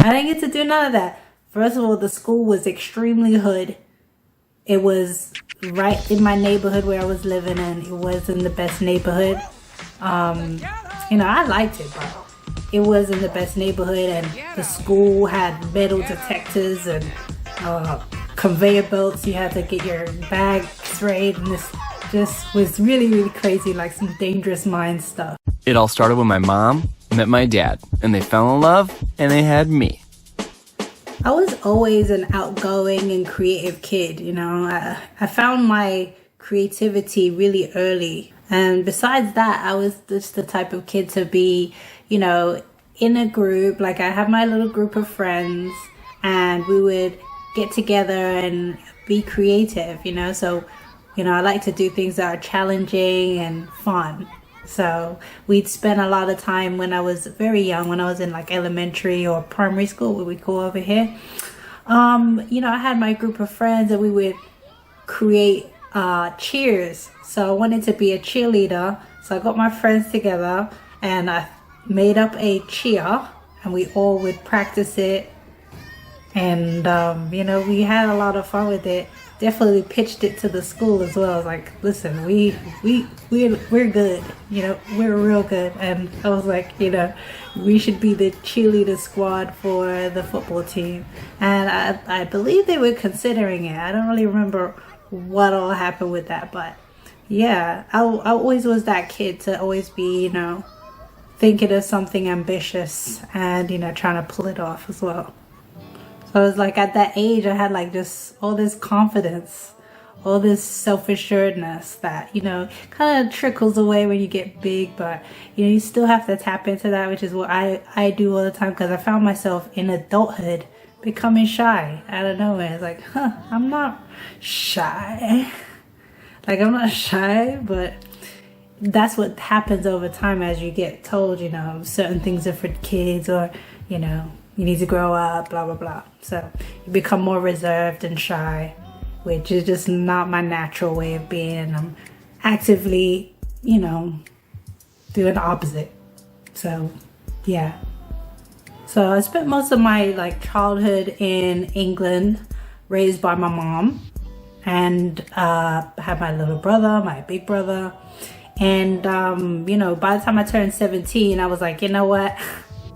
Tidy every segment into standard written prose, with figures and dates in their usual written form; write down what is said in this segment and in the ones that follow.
I didn't get to do none of that. First of all, the school was extremely hood. It was right in my neighborhood where I was living in. It wasn't the best neighborhood. I liked it, but it wasn't the best neighborhood, and the school had metal detectors and conveyor belts. You had to get your bag sprayed, and this just was really, really crazy, like some Dangerous Minds stuff. It all started when my mom met my dad, and they fell in love, and they had me. I was always an outgoing and creative kid, I found my creativity really early. And besides that, I was just the type of kid to be, in a group. Like, I had my little group of friends, and we would get together and be creative, So, I like to do things that are challenging and fun. So we'd spend a lot of time when I was very young, when I was in like elementary or primary school, what we call over here. I had my group of friends, and we would create cheers. So I wanted to be a cheerleader. So I got my friends together and I made up a cheer, and we all would practice it. And, we had a lot of fun with it. Definitely pitched it to the school as well. I was like, listen, we're good, we're real good. And I was like, we should be the cheerleader squad for the football team. And I believe they were considering it. I don't really remember what all happened with that, but yeah, I always was that kid to always be, thinking of something ambitious and, trying to pull it off as well. So I was like, at that age, I had like just all this confidence, all this self-assuredness that, kind of trickles away when you get big, but, you still have to tap into that, which is what I do all the time, because I found myself in adulthood becoming shy out of nowhere. It's like, I'm not shy. Like, I'm not shy, but that's what happens over time as you get told, certain things are for kids, or, you need to grow up, blah, blah, blah. So you become more reserved and shy, which is just not my natural way of being. And I'm actively, doing the opposite. So, yeah. So I spent most of my childhood in England, raised by my mom. And I had my little brother, my big brother. And, by the time I turned 17, I was like, you know what?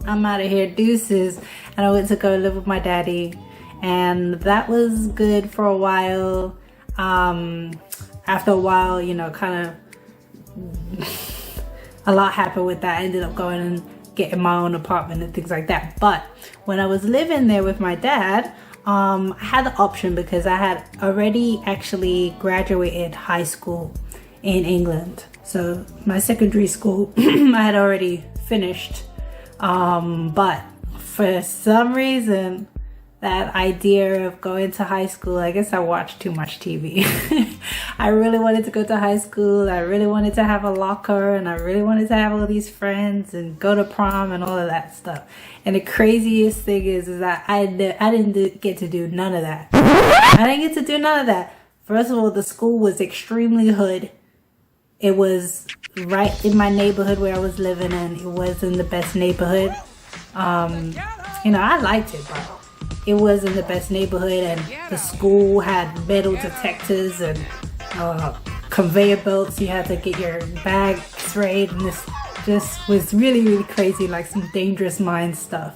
I'm out of here, deuces. And I went to go live with my daddy, and that was good for a while. After a while, kind of a lot happened with that. I ended up going and getting my own apartment and things like that. But when I was living there with my dad, I had the option, because I had already actually graduated high school in England. So my secondary school I had already finished. But for some reason, that idea of going to high school, I guess I watched too much TV. I really wanted to go to high school. I really wanted to have a locker, and I really wanted to have all these friends and go to prom and all of that stuff. And the craziest thing is that I didn't get to do none of that. I didn't get to do none of that. First of all, the school was extremely hood. It was right in my neighborhood where I was living in. It wasn't the best neighborhood. I liked it, but it wasn't the best neighborhood, and the school had metal detectors and conveyor belts. You had to get your bag sprayed, and this just was really, really crazy, like some Dangerous Minds stuff.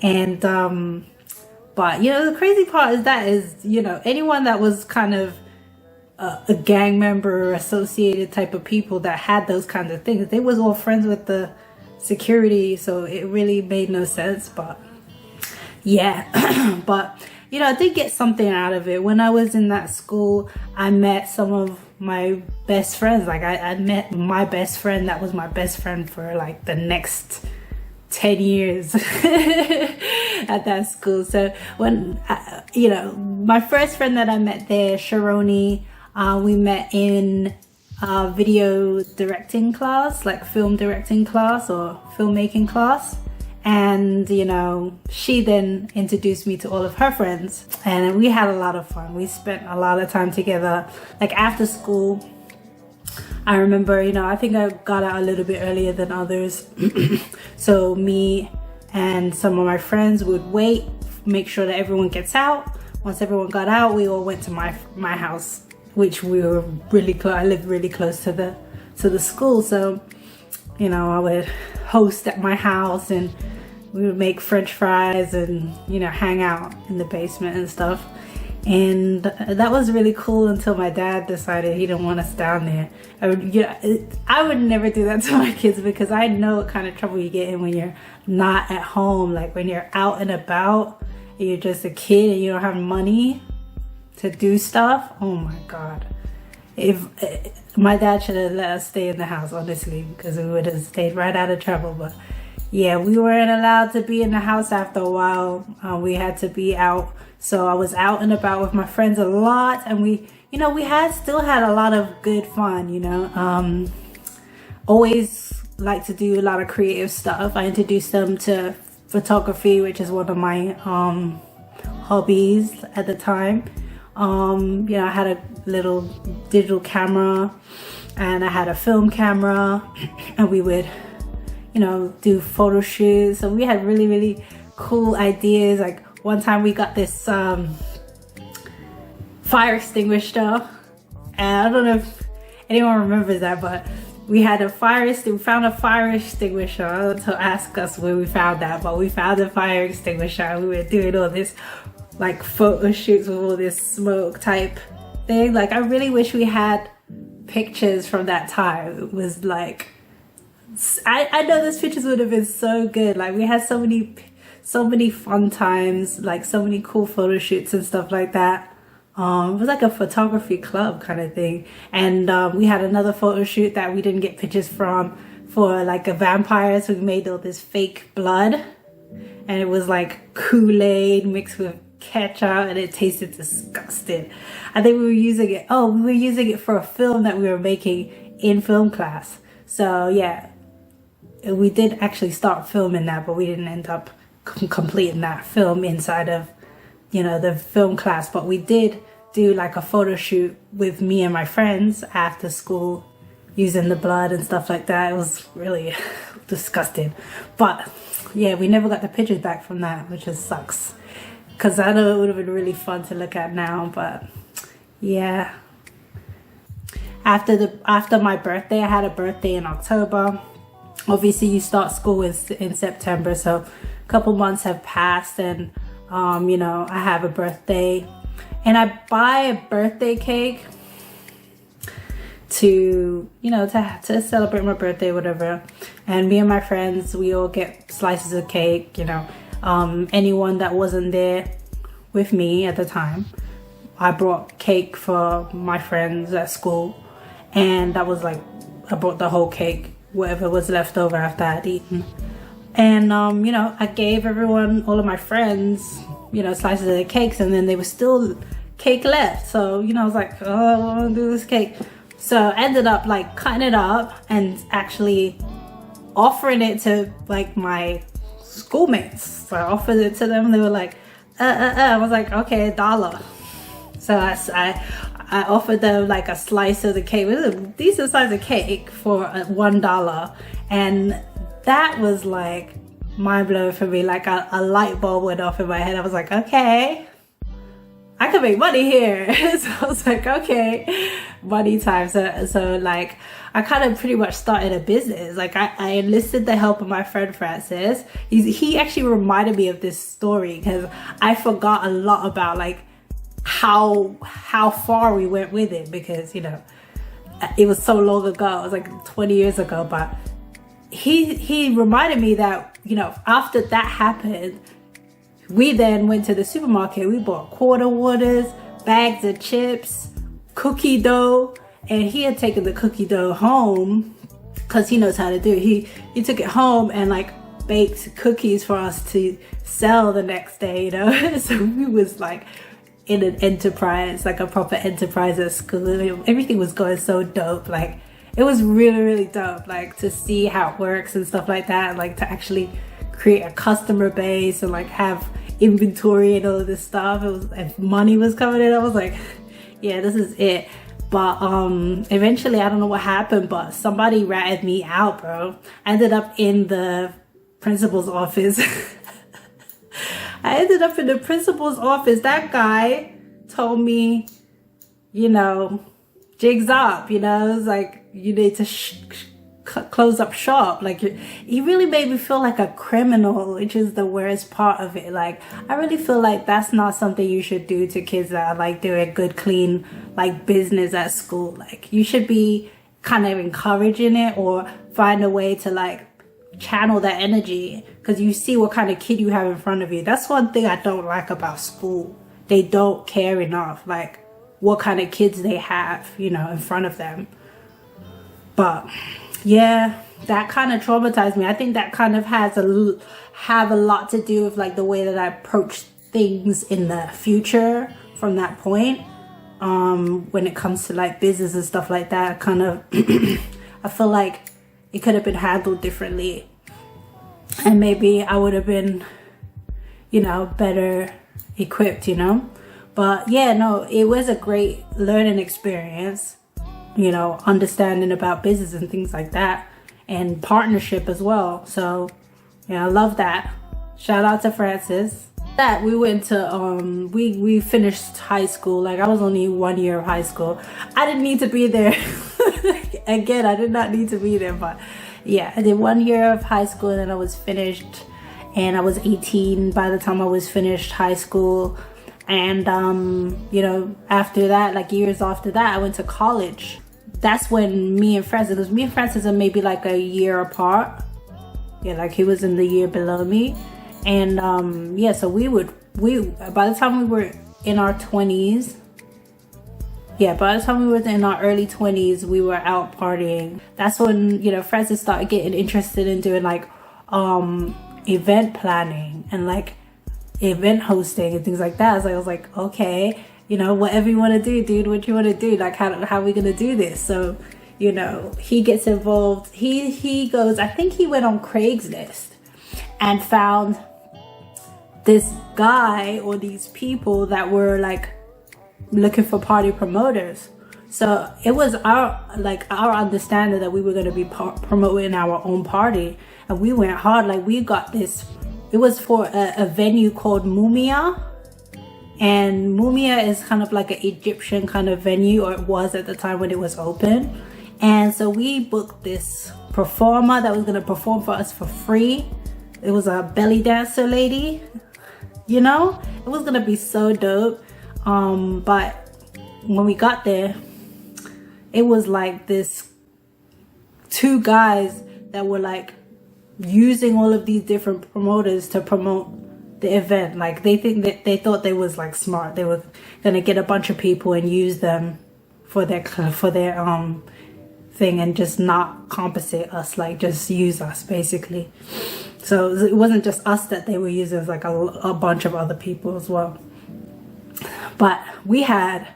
And but the crazy part is anyone that was kind of a gang member or associated type of people that had those kinds of things, they was all friends with the security, so it really made no sense. But yeah, but I did get something out of it. When I was in that school, I met some of my best friends. Like I met my best friend that was my best friend for like the next 10 years at that school. So when my first friend that I met there, Sharoni, we met in video directing class, like film directing class or filmmaking class. And she then introduced me to all of her friends, and we had a lot of fun. We spent a lot of time together, like after school. I remember, I think I got out a little bit earlier than others. So me and some of my friends would wait, make sure that everyone gets out. Once everyone got out, we all went to my house, which we were really close. I lived really close to the school, so you know, I would host at my house, and we would make French fries and, you know, hang out in the basement and stuff. And that was really cool until my dad decided he didn't want us down there. I would never do that to my kids, because I know what kind of trouble you get in when you're not at home. Like when you're out and about and you're just a kid and you don't have money to do stuff. Oh my God. If my dad should have let us stay in the house, honestly, because we would have stayed right out of trouble. But yeah, we weren't allowed to be in the house after a while. We had to be out. So I was out and about with my friends a lot, and we still had a lot of good fun, you know. Always like to do a lot of creative stuff. I introduced them to photography, which is one of my hobbies at the time. You know, I had a little digital camera and I had a film camera, and we would, you know, do photo shoots. So we had really, really cool ideas. Like one time we got this fire extinguisher, and I don't know if anyone remembers that, but we found a fire extinguisher. To ask us where we found that, but we found a fire extinguisher, and we were doing all this like photo shoots with all this smoke type thing. Like I really wish we had pictures from that time. It was like, I know those pictures would have been so good. Like we had so many fun times, like so many cool photo shoots and stuff like that. It was like a photography club kind of thing. And we had another photo shoot that we didn't get pictures from, for like a vampire. So we made all this fake blood, and it was like Kool-Aid mixed with ketchup, and it tasted disgusting. I think we were using it for a film that we were making in film class. So yeah, we did actually start filming that, but we didn't end up completing that film inside of, you know, the film class. But we did do like a photo shoot with me and my friends after school using the blood and stuff like that. It was really disgusting. But yeah, we never got the pictures back from that, which just sucks, because I know it would have been really fun to look at now. But yeah, after my birthday, I had a birthday in October. Obviously you start school in September, so a couple months have passed, and you know, I have a birthday, and I buy a birthday cake to, you know, to celebrate my birthday, whatever. And me and my friends, we all get slices of cake, you know. Anyone that wasn't there with me at the time, I brought cake for my friends at school, and that was like, I brought the whole cake, whatever was left over after I'd eaten. And you know, I gave everyone, all of my friends, you know, slices of the cakes, and then there was still cake left. So, you know, I was like, oh, I want to do this cake. So I ended up like cutting it up and actually offering it to like my schoolmates. So I offered it to them. They were like, I was like, okay, $1. So I offered them like a slice of the cake. It was a decent size of cake for $1. And that was like mind blowing for me. Like a light bulb went off in my head. I was like, okay, I can make money here. So I was like, okay, money time. So like, I kind of pretty much started a business. Like I enlisted the help of my friend Francis. He actually reminded me of this story, because I forgot a lot about like how far we went with it, because, you know, it was so long ago. It was like 20 years ago. But he reminded me that, you know, after that happened, we then went to the supermarket. We bought quarter waters, bags of chips, cookie dough, and he had taken the cookie dough home because he knows how to do it. He took it home and like baked cookies for us to sell the next day, you know. So we was like in an enterprise, like a proper enterprise at school. Everything was going so dope. Like it was really, really dope, like to see how it works and stuff like that, like to actually create a customer base and like have inventory and all of this stuff. It was, and money was coming in. I was like, yeah, this is it. But eventually, I don't know what happened, but somebody ratted me out, bro. I ended up in the principal's office. I ended up in the principal's office. That guy told me, you know, jigs up, you know, it's like, you need to close up shop. Like, he really made me feel like a criminal, which is the worst part of it. Like, I really feel like that's not something you should do to kids that are like doing good, clean, like business at school. Like, you should be kind of encouraging it or find a way to like channel that energy, because you see what kind of kid you have in front of you. That's one thing I don't like about school. They don't care enough, like, what kind of kids they have, you know, in front of them. But yeah, that kind of traumatized me. I think that kind of have a lot to do with like the way that I approach things in the future from that point. When it comes to like business and stuff like that, kind of I feel like it could have been handled differently, and maybe I would have been, you know, better equipped, you know. But yeah, no, it was a great learning experience, you know, understanding about business and things like that, and partnership as well. So yeah, I love that. Shout out to Francis. That we went to we finished high school. Like, I was only 1 year of high school. I didn't need to be there. Again, I did not need to be there, but yeah, I did 1 year of high school and then I was finished, and I was 18 by the time I was finished high school. And you know, after that, like years after that, I went to college. That's when me and Francis are maybe like a year apart. Yeah, like he was in the year below me. And yeah, so we by the time we were in our 20s, by the time we were in our early 20s, we were out partying. That's when, you know, Francis started getting interested in doing like event planning and like event hosting and things like that. So I was like, okay, you know, whatever you want to do, dude, what you want to do, like how are we gonna do this? So, you know, he gets involved. He goes, I think he went on Craigslist and found this guy or these people that were like looking for party promoters. So it was our understanding that we were going to be promoting our own party, and we went hard. Like, we got this, it was for a venue called Mumia, and Mumia is kind of like an Egyptian kind of venue, or it was at the time when it was open. And so we booked this performer that was going to perform for us for free. It was a belly dancer lady, you know. It was going to be so dope. But when we got there, it was like this two guys that were like using all of these different promoters to promote the event. Like, they thought they was like smart. They were going to get a bunch of people and use them for their thing, and just not compensate us, like just use us basically. So it wasn't just us that they were using, it was like a bunch of other people as well. But we had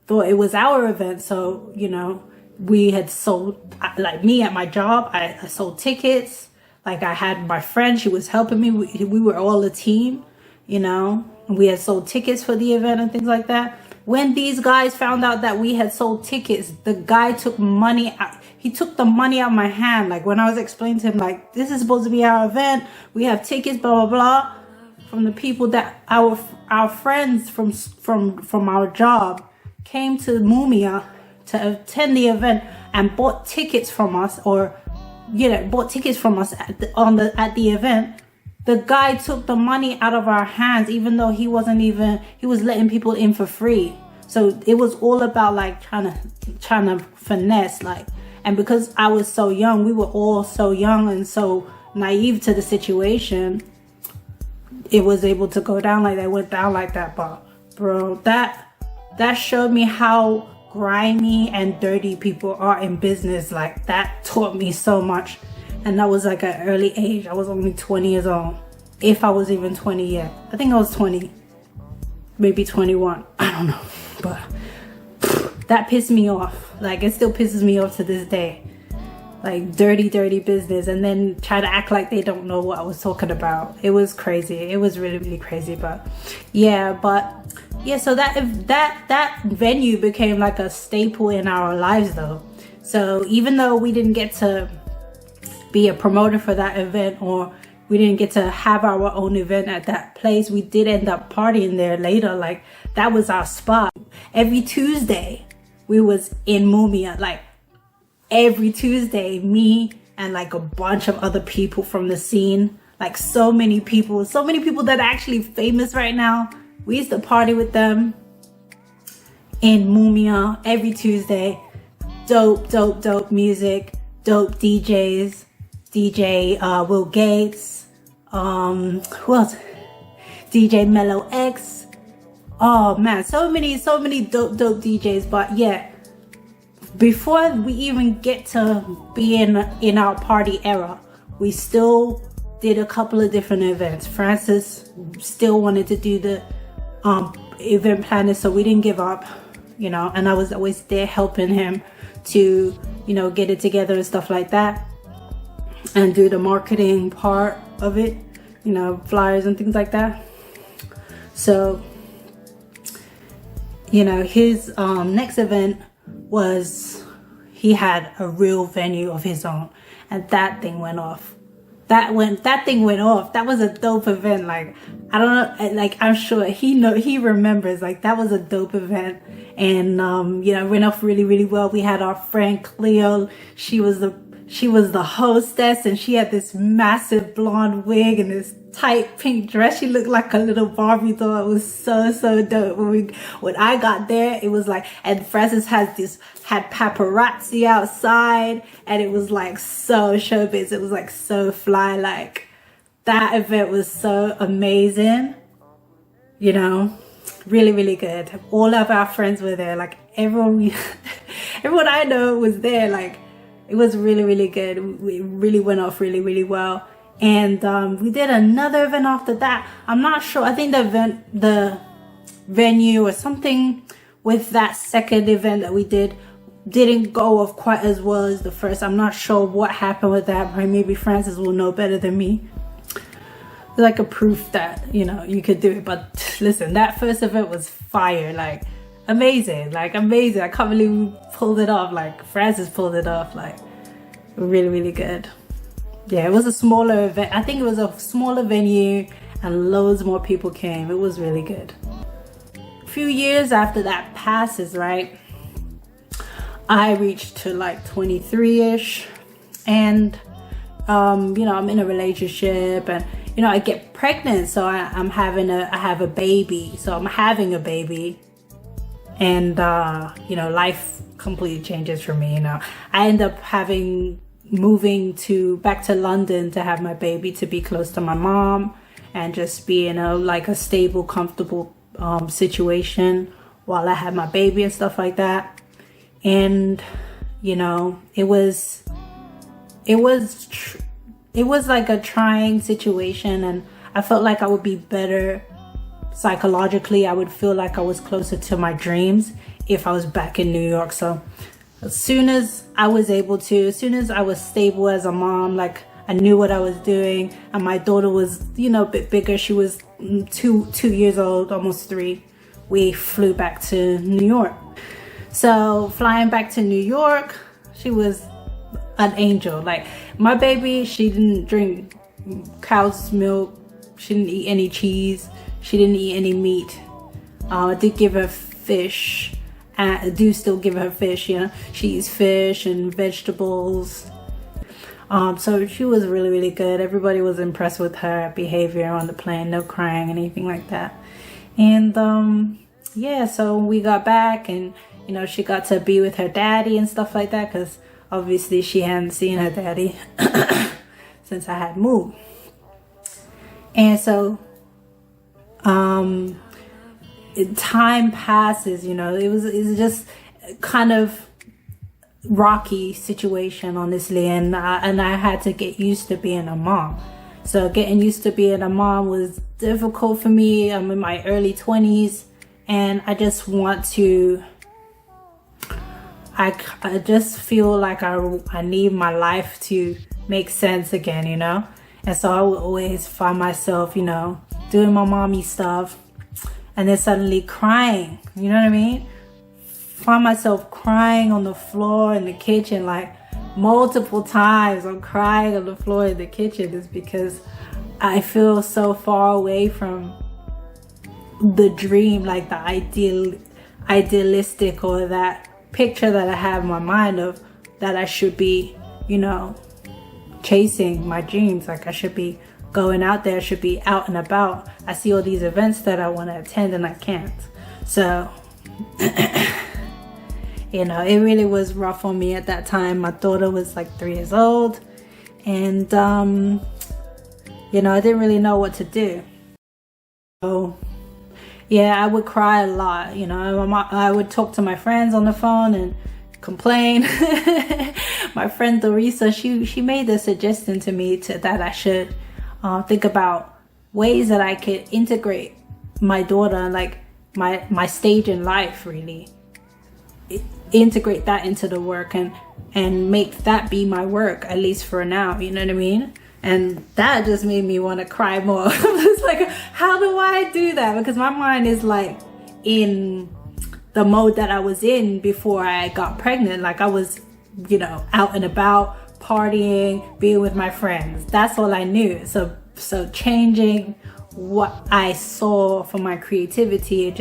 thought it was our event, so, you know, we had sold, like me at my job, I sold tickets. Like, I had my friend, she was helping me. We were all a team, you know, and we had sold tickets for the event and things like that. When these guys found out that we had sold tickets, the guy took money out. He took the money out of my hand. Like, when I was explaining to him, like, this is supposed to be our event, we have tickets, blah, blah, blah, from the people that our friends from our job came to Mumia to attend the event and bought tickets from us, or, you know, bought tickets from us at the event. The guy took the money out of our hands, even though he was letting people in for free. So it was all about like trying to finesse, like. And because I was so young, we were all so young and so naive to the situation, it was able to go down like that, went down like that. But bro, that showed me how grimy and dirty people are in business. Like, that taught me so much. And that was like an early age. I was only 20 years old. If I was even 20 yet. I think I was 20. Maybe 21. I don't know. But that pissed me off. Like, it still pisses me off to this day. Like, dirty business. And then try to act like they don't know what I was talking about. It was crazy. It was really, really crazy. But yeah, so that venue became like a staple in our lives though. So even though we didn't get to be a promoter for that event, or, we didn't get to have our own event at that place. We did end up partying there later. Like, that was our spot. Every Tuesday we was in Mumia. Like, every Tuesday, me and like a bunch of other people from the scene, like so many people that are actually famous right now. We used to party with them in Mumia every Tuesday. Dope music, dope DJs, DJ Will Gates, who else? DJ Mellow X. Oh man, so many dope DJs. But yeah, before we even get to be in our party era, we still did a couple of different events. Francis still wanted to do the event planning, so we didn't give up, you know, and I was always there helping him to, you know, get it together and stuff like that, and do the marketing part of it, you know, flyers and things like that. So, you know, his next event was, he had a real venue of his own, and that thing went off. That thing went off. That was a dope event. Like, I don't know, like, I'm sure he remembers, like, that was a dope event. And you know, it went off really well. We had our friend Cleo. She was the hostess, and she had this massive blonde wig and this tight pink dress. She looked like a little Barbie doll. It was so dope. When I got there, it was like, and Francis had paparazzi outside, and it was like so showbiz. It was like so fly. Like, that event was so amazing, you know, really good. All of our friends were there. Like, everyone I know was there. Like, it was really good. It really went off really well. And we did another event after that. I'm not sure. I think the venue or something with that second event that we didn't go off quite as well as the first. I'm not sure what happened with that. Maybe Francis will know better than me. It's like a proof that, you know, you could do it. But listen, that first event was fire. Like, amazing. I can't believe we pulled it off. Like, Francis pulled it off. Like, really good. Yeah, it was a smaller event. I think it was a smaller venue, and loads more people came. It was really good. A few years after that passes, right, I reached to like 23-ish, and you know, I'm in a relationship, and you know, I get pregnant, so I have a baby. So I'm having a baby, and you know, life completely changes for me. You know, I end up moving back to London to have my baby, to be close to my mom and just be in a stable, comfortable situation while I had my baby and stuff like that. And you know, it was like a trying situation, and I felt like I would be better psychologically. I would feel like I was closer to my dreams if I was back in New York. So as soon as I was stable as a mom, like, I knew what I was doing, and my daughter was, you know, a bit bigger. She was 2 years old, almost 3. We flew back to New York. So flying back to New York, she was an angel. Like, my baby, she didn't drink cow's milk. She didn't eat any cheese. She didn't eat any meat. I did give her fish. I do still give her fish, you know. She eats fish and vegetables. So she was really good. Everybody was impressed with her behavior on the plane. No crying, anything like that. And yeah, so we got back, and you know, she got to be with her daddy and stuff like that, because obviously she hadn't seen her daddy since I had moved. And so time passes, you know. It's just kind of rocky situation, honestly, and I had to get used to being a mom. So getting used to being a mom was difficult for me. I'm in my early 20s, and I just want to, I just feel like I need my life to make sense again, you know. And so I would always find myself, you know, doing my mommy stuff, and then suddenly crying, you know what I mean? Find myself crying on the floor in the kitchen, like multiple times. I'm crying on the floor in the kitchen is because I feel so far away from the dream, like the idealistic, or that picture that I have in my mind of that I should be, you know, chasing my dreams. Like I should be going out there, I should be out and about. I see all these events that I want to attend and I can't. So you know, it really was rough on me at that time. My daughter was like 3 years old, and you know, I didn't really know what to do. So yeah, I would cry a lot. You know, I would talk to my friends on the phone and complain. My friend Dorisa, she made the suggestion to me that I should think about ways that I could integrate my daughter, like my stage in life, really integrate that into the work and make that be my work, at least for now. You know what I mean? And that just made me want to cry more. It's like, how do I do that? Because my mind is like in the mode that I was in before I got pregnant. Like I was, you know, out and about, partying, being with my friends. That's all I knew. So changing what I saw for my creativity,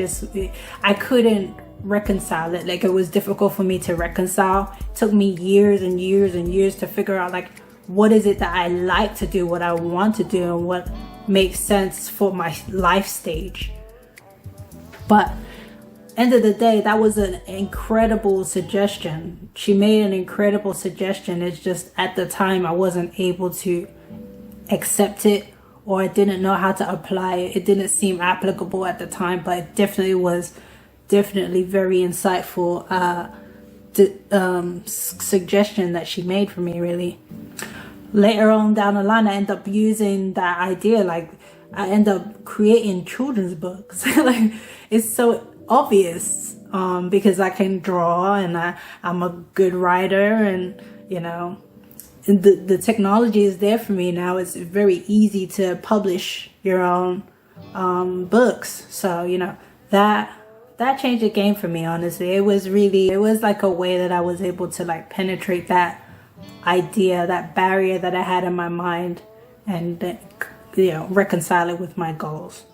I couldn't reconcile it. Like it was difficult for me to reconcile. It took me years and years and years to figure out, like, what is it that I like to do, what I want to do, and what makes sense for my life stage. But end of the day, that was an incredible suggestion. She made an incredible suggestion. It's just at the time I wasn't able to accept it, or I didn't know how to apply it. It didn't seem applicable at the time, but it definitely was very insightful suggestion that she made for me, really. Later on down the line, I end up using that idea. Like I end up creating children's books. Like it's so obvious because I can draw and I'm a good writer, and you know, the technology is there for me now. It's very easy to publish your own books. So you know, that changed the game for me, honestly. It was like a way that I was able to like penetrate that idea, that barrier that I had in my mind, and you know, reconcile it with my goals.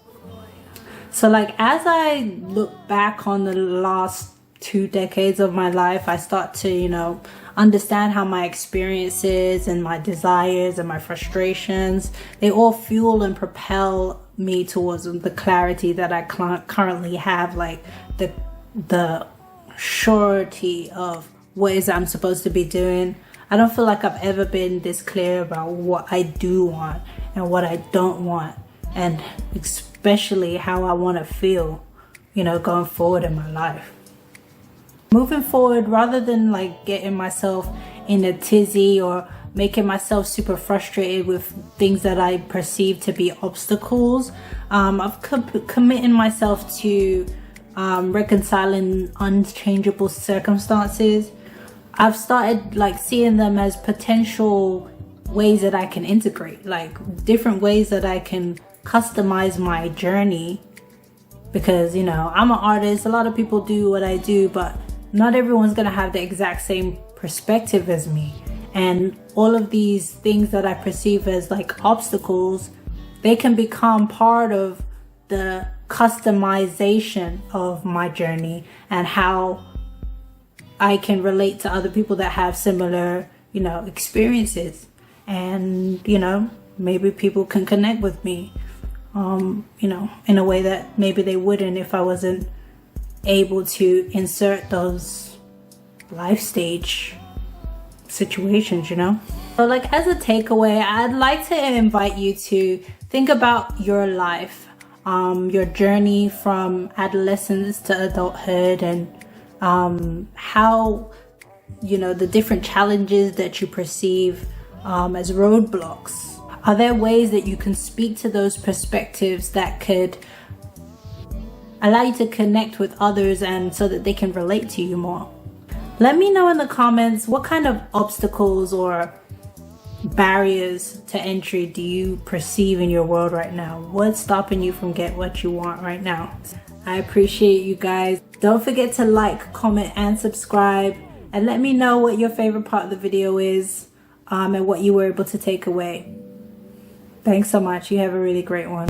So like as I look back on the last 2 decades of my life, I start to, you know, understand how my experiences and my desires and my frustrations, they all fuel and propel me towards the clarity that I currently have, like the surety of what is I'm supposed to be doing. I don't feel like I've ever been this clear about what I do want and what I don't want, and especially how I want to feel, you know, going forward in my life. Moving forward, rather than like getting myself in a tizzy or making myself super frustrated with things that I perceive to be obstacles, I've committed myself to reconciling unchangeable circumstances. I've started like seeing them as potential ways that I can integrate, like different ways that I can customize my journey. Because, you know, I'm an artist, a lot of people do what I do, but not everyone's gonna have the exact same perspective as me. And all of these things that I perceive as like obstacles, they can become part of the customization of my journey and how I can relate to other people that have similar, you know, experiences. And, you know, maybe people can connect with me, you know, in a way that maybe they wouldn't if I wasn't able to insert those life stage situations, you know. So like as a takeaway, I'd like to invite you to think about your life, your journey from adolescence to adulthood, and how, you know, the different challenges that you perceive as roadblocks. Are there ways that you can speak to those perspectives that could allow you to connect with others and so that they can relate to you more? Let me know in the comments what kind of obstacles or barriers to entry do you perceive in your world right now? What's stopping you from getting what you want right now? I appreciate you guys. Don't forget to like, comment, and subscribe, and let me know what your favorite part of the video is, and what you were able to take away. Thanks so much. You have a really great one.